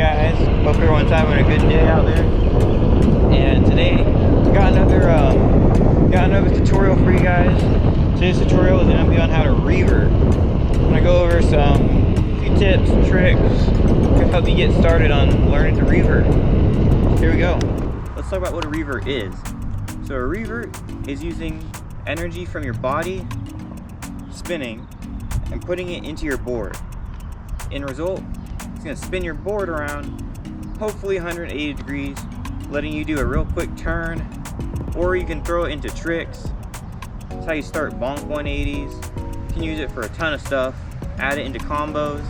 guys? Hope everyone's having a good day out there. And today, got another tutorial for you guys. Today's tutorial is going to be on how to revert. I'm going to go over a few tips and tricks to help you get started on learning to revert. Here we go. Let's talk about what a revert is. So a revert is using energy from your body spinning and putting it into your board. In result, it's going to spin your board around, hopefully 180 degrees, letting you do a real quick turn, or you can throw it into tricks. That's how you start bonk 180s. You can use it for a ton of stuff, add it into combos,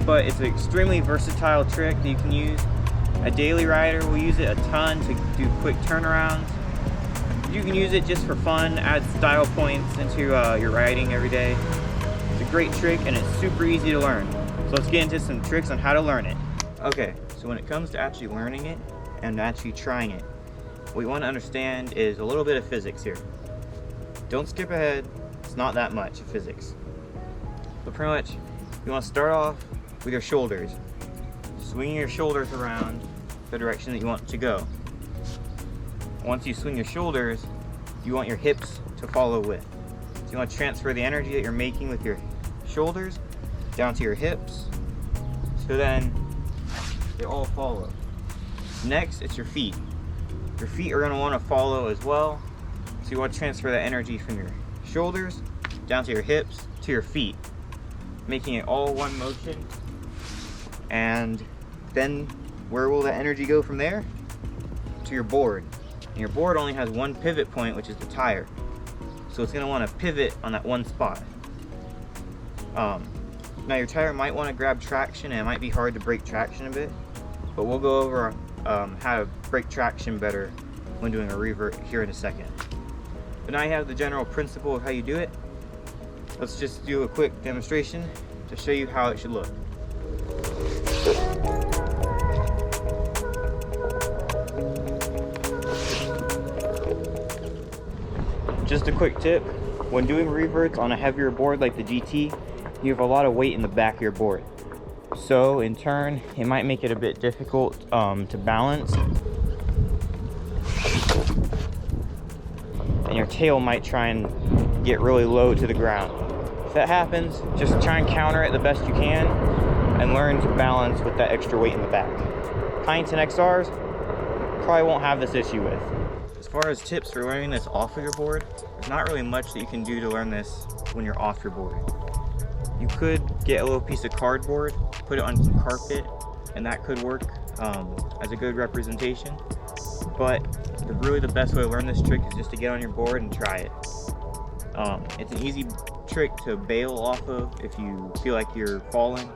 but it's an extremely versatile trick that you can use. A daily rider will use it a ton to do quick turnarounds. You can use it just for fun, add style points into your riding every day. It's a great trick and it's super easy to learn. So let's get into some tricks on how to learn it. Okay, so when it comes to actually learning it and actually trying it, what you want to understand is a little bit of physics here. Don't skip ahead, it's not that much of physics. But pretty much, you want to start off with your shoulders. Swinging your shoulders around the direction that you want to go. Once you swing your shoulders, you want your hips to follow with. So you want to transfer the energy that you're making with your shoulders down to your hips, so then they all follow. Next, it's your feet. Your feet are going to want to follow as well. So you want to transfer that energy from your shoulders down to your hips to your feet, making it all one motion. And then where will the energy go from there? To your board. And your board only has one pivot point, which is the tire. So it's going to want to pivot on that one spot. Now your tire might want to grab traction and it might be hard to break traction a bit, but we'll go over how to break traction better when doing a revert here in a second. But now you have the general principle of how you do it. Let's just do a quick demonstration to show you how it should look. Just a quick tip, when doing reverts on a heavier board like the GT, you have a lot of weight in the back of your board. So in turn, it might make it a bit difficult to balance. And your tail might try and get really low to the ground. If that happens, just try and counter it the best you can and learn to balance with that extra weight in the back. Pints and XRs probably won't have this issue with. As far as tips for learning this off of your board, there's not really much that you can do to learn this when you're off your board. You could get a little piece of cardboard, put it on some carpet, and that could work as a good representation. But really the best way to learn this trick is just to get on your board and try it. It's an easy trick to bail off of if you feel like you're falling,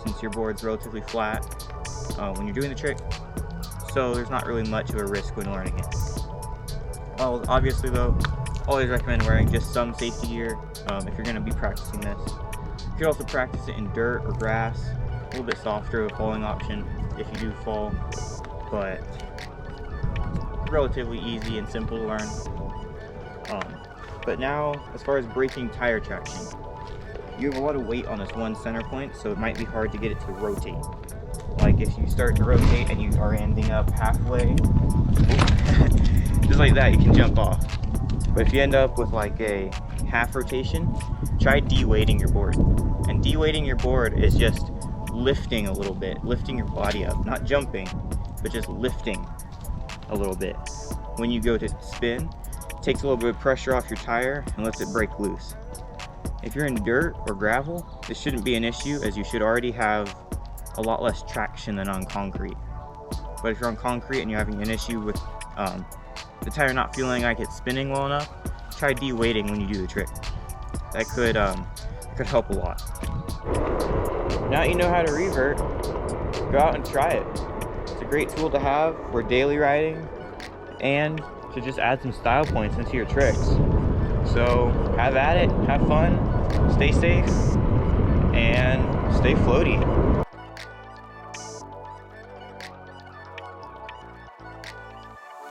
since your board's relatively flat when you're doing the trick. So there's not really much of a risk when learning it. Obviously though, always recommend wearing just some safety gear if you're going to be practicing this. You could also practice it in dirt or grass, a little bit softer, a falling option if you do fall, but relatively easy and simple to learn. But now, as far as breaking tire traction, you have a lot of weight on this one center point, so it might be hard to get it to rotate. Like if you start to rotate and you are ending up halfway, just like that, you can jump off. But if you end up with like a half rotation, try de-weighting your board. And de-weighting your board is just lifting a little bit, lifting your body up, not jumping, but just lifting a little bit. When you go to spin, it takes a little bit of pressure off your tire and lets it break loose. If you're in dirt or gravel, this shouldn't be an issue, as you should already have a lot less traction than on concrete. But if you're on concrete and you're having an issue with the tire not feeling like it's spinning well enough, try de-weighting when you do the trick. That could help a lot. Now that you know how to revert, go out and try it. It's a great tool to have for daily riding and to just add some style points into your tricks. So have at it, have fun, stay safe, and stay floaty.